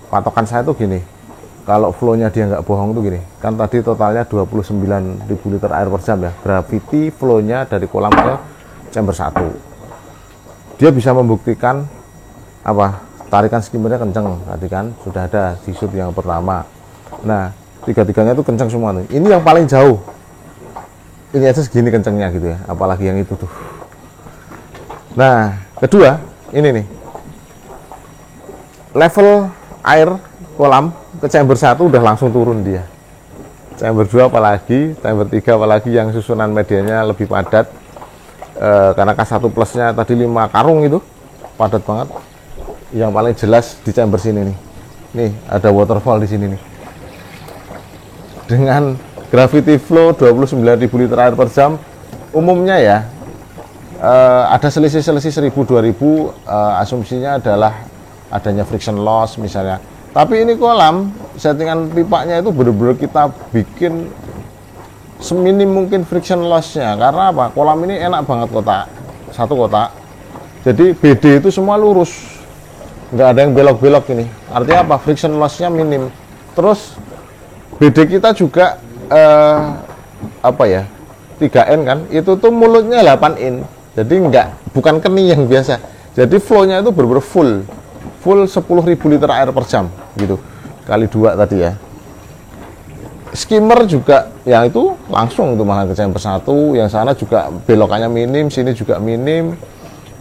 patokan saya tuh gini, kalau flow-nya dia nggak bohong tuh gini, kan tadi totalnya 29.000 liter air per jam ya, gravity flow-nya dari kolam ke chamber 1. Dia bisa membuktikan apa, tarikan skimmernya kenceng tadi kan, sudah ada di shoot yang pertama. Nah, tiga-tiganya itu kenceng semua nih. Ini yang paling jauh, ini aja segini kencengnya gitu ya, apalagi yang itu tuh. Nah, kedua, ini nih, level air kolam ke chamber 1 udah langsung turun dia. Chamber 2 apalagi, chamber 3 apalagi yang susunan medianya lebih padat. Karena K1 plusnya tadi 5 karung itu padat banget. Yang paling jelas di chamber sini nih. Nih, ada waterfall di sini nih. Dengan gravity flow 29.000 liter air per jam, umumnya ya ada selisih-selisih 1.000-2.000, asumsinya adalah adanya friction loss misalnya. Tapi ini kolam, settingan pipanya itu benar-benar kita bikin seminim mungkin friction loss-nya. Karena apa? Kolam ini enak banget kotak, satu kotak. Jadi BD itu semua lurus, nggak ada yang belok-belok ini. Artinya apa? Friction loss-nya minim. Terus BD kita juga apa ya, 3N kan, itu tuh mulutnya 8 in. Jadi bukan keni yang biasa. Jadi flow-nya itu benar-benar full 10.000 liter air per jam gitu, kali 2 tadi ya. Skimmer juga yang itu langsung tuh malah ke chamber 1, yang sana juga belokannya minim, sini juga minim,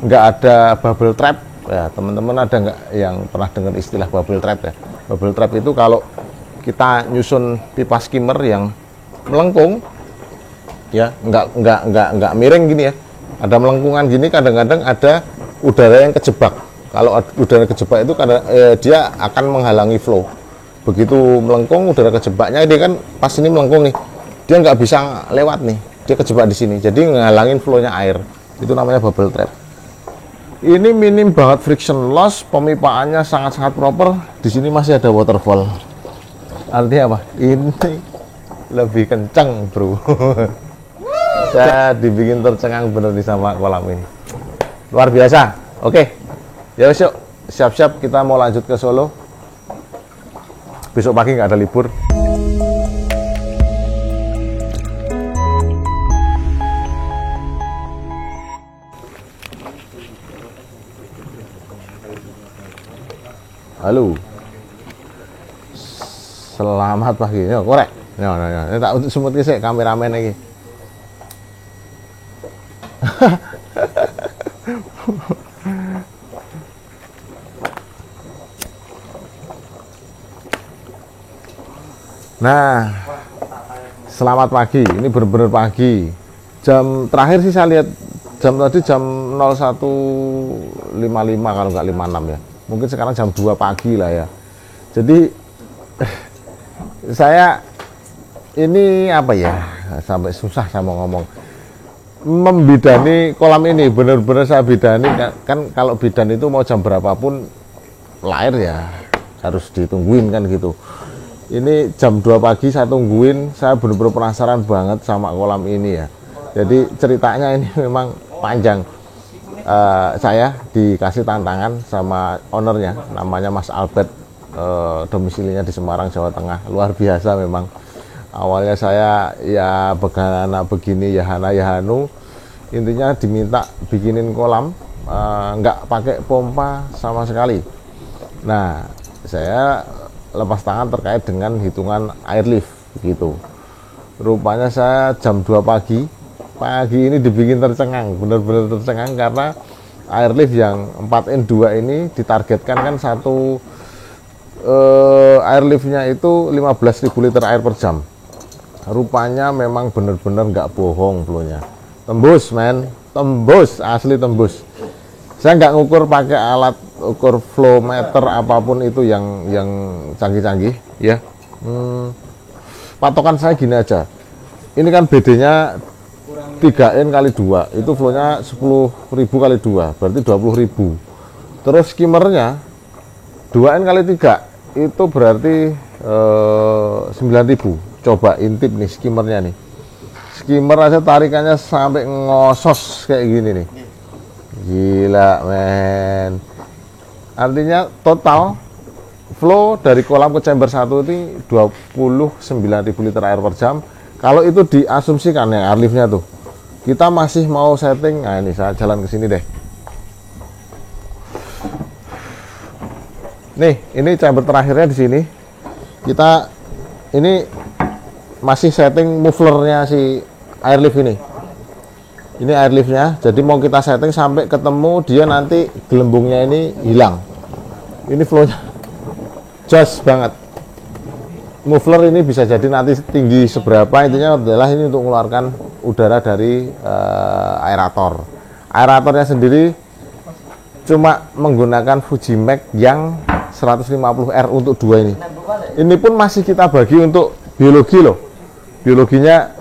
nggak ada bubble trap ya. Teman-teman ada nggak yang pernah dengar istilah bubble trap ya? Bubble trap itu kalau kita nyusun pipa skimmer yang melengkung ya, nggak miring gini ya, ada melengkungan gini, kadang-kadang ada udara yang kejebak. Kalau udara kejebak itu kadang dia akan menghalangi flow. Begitu melengkung, udara kejebaknya dia kan pas ini melengkung nih, dia nggak bisa lewat nih, dia kejebak di sini, jadi ngehalangin flow-nya air. Itu namanya bubble trap. Ini minim banget friction loss, pemipaannya sangat-sangat proper. Di sini masih ada waterfall. Artinya apa? Ini lebih kencang, bro. Saya dibikin tercengang bener nih sama kolam ini. Luar biasa. Oke. Ya yuk, siap-siap kita mau lanjut ke Solo. Besok pagi nggak ada libur. Halo. Selamat pagi. Yo, korek. Yo. Ini tak untuk semut sih kameramen lagi. Nah, selamat pagi. Ini bener-bener pagi. Jam terakhir sih saya lihat jam tadi jam 01.55 kalau nggak 56 ya. Mungkin sekarang jam 2 pagi lah ya. Jadi saya ini apa ya, sampai susah saya mau ngomong. Membidani kolam ini bener-bener saya bidani kan, kalau bidan itu mau jam berapapun lahir ya harus ditungguin kan gitu. Ini jam 2 pagi saya tungguin, saya benar-benar penasaran banget sama kolam ini ya. Jadi ceritanya ini memang panjang. Saya dikasih tantangan sama ownernya, namanya Mas Albert, domisilinya di Semarang, Jawa Tengah. Luar biasa memang. Awalnya saya ya begana begini, ya hana ya hanu. Intinya diminta bikinin kolam, nggak pakai pompa sama sekali. Nah, saya lepas tangan terkait dengan hitungan air lift gitu. Rupanya saya jam 2 pagi ini dibikin tercengang, benar-benar tercengang karena air lift yang 4N2 ini ditargetkan kan satu air liftnya itu 15.000 liter air per jam. Rupanya memang benar-benar nggak bohong flownya. Tembus men, tembus, asli tembus. Saya nggak ngukur pakai alat ukur flow meter apapun itu yang canggih-canggih ya. Patokan saya gini aja. Ini kan BD-nya 3N kali 2, itu flow-nya 10.000 kali 2, berarti 20.000. Terus skimmernya 2N kali 3, itu berarti 9.000. Coba intip nih skimmernya nih. Skimmer aja tarikannya sampai ngosos kayak gini nih. Gila men. Artinya total flow dari kolam ke chamber 1 ini 29.000 liter air per jam. Kalau itu diasumsikan ya airliftnya tuh, kita masih mau setting. Nah ini saya jalan ke sini deh. Nih, ini chamber terakhirnya di sini. Kita ini masih setting mufflernya si airlift ini. Ini airliftnya. Jadi mau kita setting sampai ketemu dia nanti gelembungnya ini hilang. Ini flownya jos banget. Muffler ini bisa jadi nanti tinggi seberapa, intinya adalah ini untuk mengeluarkan udara dari aerator. Aeratornya sendiri cuma menggunakan Fujimax yang 150R untuk dua ini. Ini pun masih kita bagi untuk biologi loh. Biologinya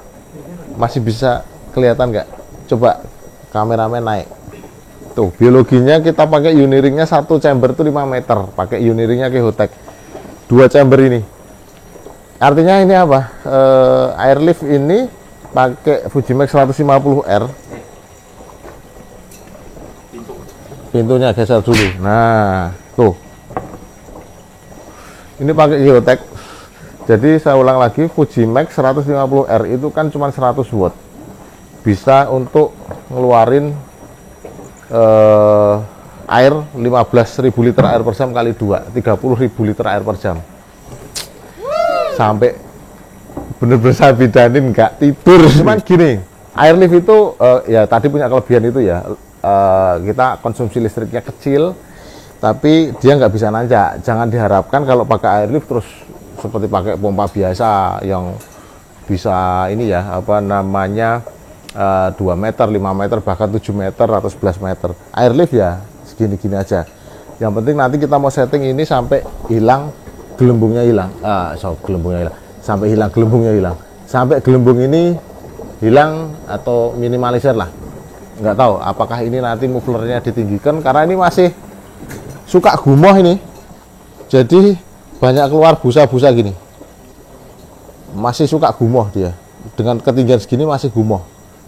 masih bisa kelihatan nggak? Coba kameramen naik. Tuh, biologinya kita pakai uniringnya satu chamber itu 5 meter, pakai uniringnya Kehotech. 2 chamber ini. Artinya ini apa? Airlift ini pakai Fujimax 150R. Pintunya geser dulu. Nah, tuh. Ini pakai Kehotech. Jadi saya ulang lagi, Fujimax 150R itu kan cuma 100 watt. Bisa untuk ngeluarin air 15.000 liter air per jam kali 2, 30.000 liter air per jam. Sampai bener-bener saya bidanin nggak tidur. Cuman gini, airlift itu ya tadi punya kelebihan itu ya, kita konsumsi listriknya kecil, tapi dia nggak bisa nanjak. Jangan diharapkan kalau pakai airlift terus seperti pakai pompa biasa yang bisa ini ya, apa namanya, 2 meter, 5 meter, bahkan 7 meter atau 11 meter. Airlift ya segini-gini aja. Yang penting nanti kita mau setting ini sampai hilang gelembungnya hilang. Gelembungnya hilang. Sampai hilang gelembungnya hilang. Sampai gelembung ini hilang atau minimalisir lah. Nggak tahu apakah ini nanti mufflernya ditinggikan karena ini masih suka gumoh ini. Jadi banyak keluar busa-busa gini. Masih suka gumoh dia. Dengan ketinggian segini masih gumoh.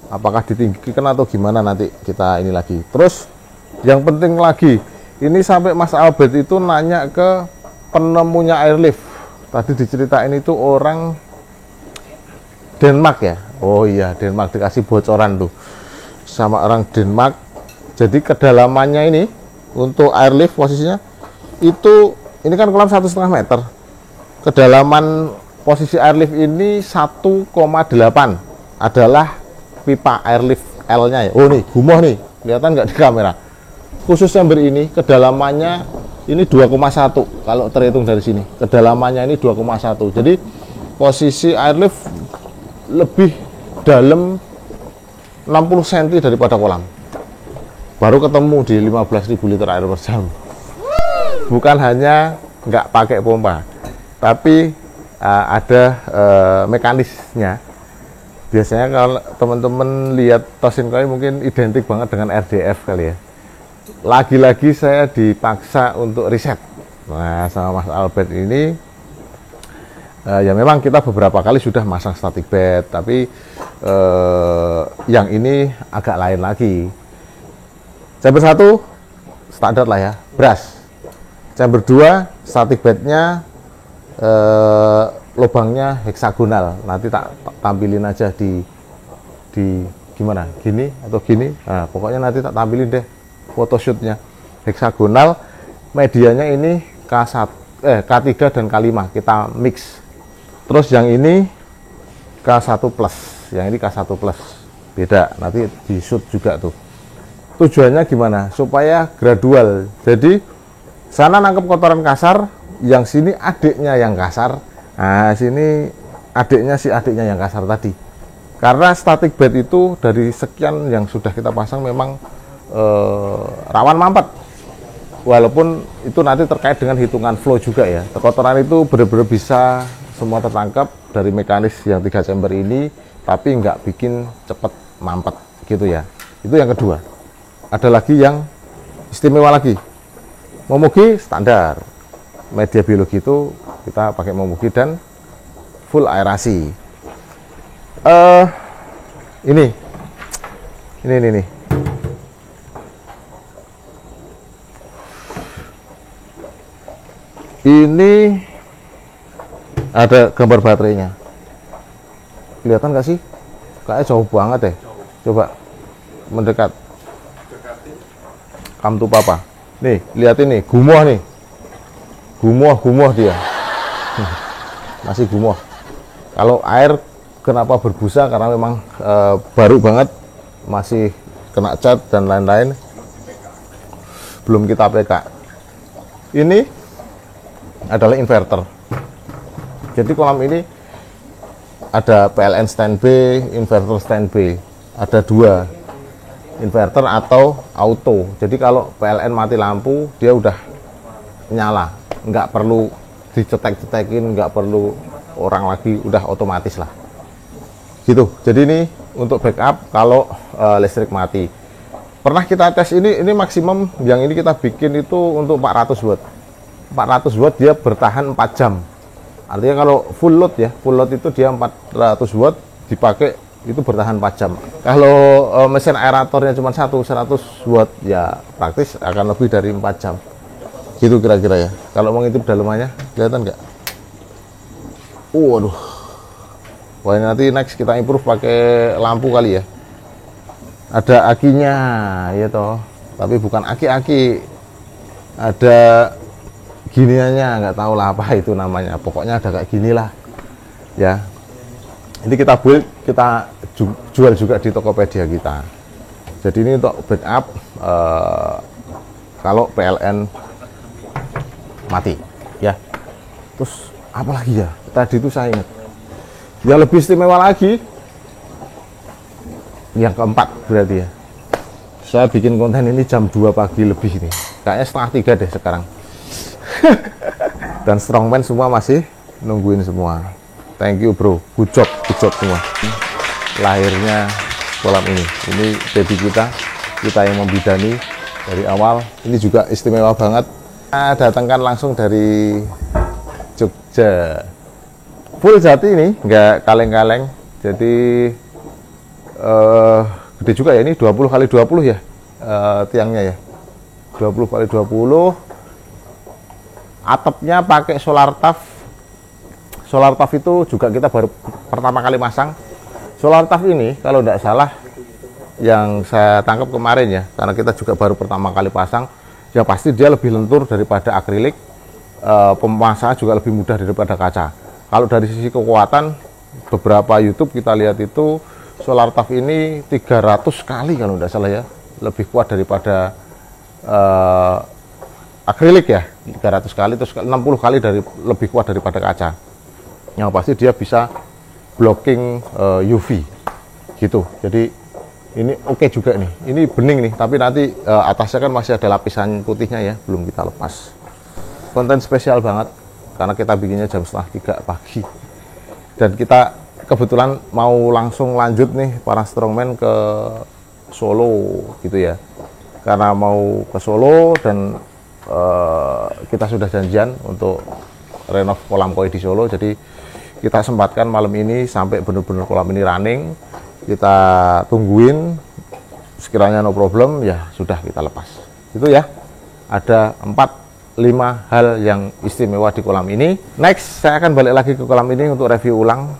Apakah ditinggikan atau gimana nanti kita ini lagi. Terus yang penting lagi, ini sampai Mas Albert itu nanya ke penemunya airlift. Tadi diceritain itu orang Denmark ya. Oh iya, Denmark, dikasih bocoran tuh sama orang Denmark. Jadi kedalamannya ini untuk airlift posisinya itu, ini kan kolam 1,5 meter. Kedalaman posisi airlift ini 1,8 adalah pipa airlift L-nya ya. Oh nih, gumoh nih, kelihatan nggak di kamera? Khusus chamber ini kedalamannya ini 2,1 kalau terhitung dari sini. Kedalamannya ini 2,1. Jadi posisi airlift lebih dalam 60 cm daripada kolam. Baru ketemu di 15.000 liter air per jam. Bukan hanya nggak pakai pompa, tapi ada mekanisnya. Biasanya kalau teman-teman lihat Tosin Koi mungkin identik banget dengan RDF kali ya. Lagi-lagi saya dipaksa untuk riset. Nah, sama Mas Albert ini ya memang kita beberapa kali sudah masang static bed, tapi yang ini agak lain lagi. Chamber 1 standar lah ya, brass. Chamber 2 static bednya lubangnya heksagonal. Nanti tak tampilin aja di gimana, gini atau gini. Nah, pokoknya nanti tak tampilin deh photoshootnya. Heksagonal, medianya ini K3 dan K5 kita mix. Terus yang ini K1 plus, yang ini K1 plus, beda, nanti di shoot juga tuh. Tujuannya gimana? Supaya gradual. Jadi sana nangkep kotoran kasar, yang sini adiknya yang kasar. Nah, sini adiknya si adiknya yang kasar tadi. Karena static bed itu dari sekian yang sudah kita pasang memang rawan mampet. Walaupun itu nanti terkait dengan hitungan flow juga ya. Kotoran itu benar-benar bisa semua tertangkap dari mekanis yang 3 chamber ini, tapi nggak bikin cepet mampet gitu ya. Itu yang kedua. Ada lagi yang istimewa lagi, Momogi standar. Media biologi itu kita pakai Momogi dan full aerasi. Ini. Ini ada gambar baterainya. Kelihatan nggak sih? Kayaknya jauh banget ya. Coba mendekat. Come to papa. Nih, lihat ini, gumoh nih. Gumoh dia. Masih gumoh. Kalau air kenapa berbusa? Karena memang baru banget, masih kena cat dan lain-lain. Belum kita PK. Ini adalah inverter. Jadi kolam ini ada PLN standby, inverter standby. Ada dua, inverter atau auto. Jadi kalau PLN mati lampu, dia udah nyala, nggak perlu dicetek-cetekin, nggak perlu orang lagi, udah otomatis lah. Gitu. Jadi ini untuk backup kalau listrik mati. Pernah kita tes ini maksimum yang ini kita bikin itu untuk 400 watt. 400 watt dia bertahan 4 jam. Artinya kalau full load ya, full load itu dia 400 watt dipakai itu bertahan 4 jam. Kalau mesin aeratornya cuma 100 watt ya praktis akan lebih dari 4 jam. Gitu kira-kira ya. Kalau mengintip dalamannya kelihatan nggak? Waduh. Wah, ini nanti next kita improve pakai lampu kali ya. Ada akinya ya toh, tapi bukan aki-aki. Ada giniannya, nggak tahu lah apa itu namanya, pokoknya ada kayak gini lah ya. Ini kita build, kita jual juga di Tokopedia kita. Jadi ini untuk backup kalau PLN mati ya. Terus apa lagi ya, tadi itu saya ingat yang lebih istimewa lagi, yang keempat berarti ya. Saya bikin konten ini jam 2 pagi lebih ini, kayaknya setengah 3 deh sekarang. Dan strongman semua masih nungguin semua. Thank you bro, good job semua. Lahirnya kolam ini baby kita yang membidani dari awal. Ini juga istimewa banget. Saya datangkan langsung dari Jogja. Full jati ini, nggak kaleng-kaleng. Jadi gede juga ya, ini 20 kali 20 ya tiangnya ya. 20 kali 20. Atapnya pakai solar taf. Solar taf itu juga kita baru pertama kali masang. Solar taf ini kalau tidak salah yang saya tangkap kemarin ya, karena kita juga baru pertama kali pasang, ya pasti dia lebih lentur daripada akrilik. Pemasangan juga lebih mudah daripada kaca. Kalau dari sisi kekuatan, beberapa YouTube kita lihat itu solar taf ini 300 kali kalau tidak salah ya, lebih kuat daripada akrilik ya, 300 kali, terus 60 kali lebih kuat daripada kaca. Yang pasti dia bisa blocking UV gitu. Jadi ini oke juga nih. Ini bening nih, tapi nanti atasnya kan masih ada lapisan putihnya ya, belum kita lepas. Konten spesial banget karena kita bikinnya jam setengah 3 pagi. Dan kita kebetulan mau langsung lanjut nih para strongman ke Solo gitu ya. Karena mau ke Solo dan kita sudah janjian untuk renov kolam koi di Solo, jadi kita sempatkan malam ini sampai benar-benar kolam ini running. Kita tungguin, sekiranya no problem ya sudah kita lepas. Itu ya, ada 4-5 hal yang istimewa di kolam ini. Next saya akan balik lagi ke kolam ini untuk review ulang,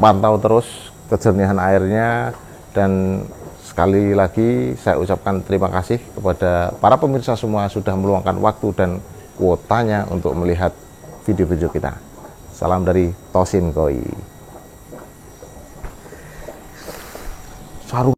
pantau terus kejernihan airnya. Dan sekali lagi saya ucapkan terima kasih kepada para pemirsa semua sudah meluangkan waktu dan kuotanya untuk melihat video-video kita. Salam dari Tosin Koi.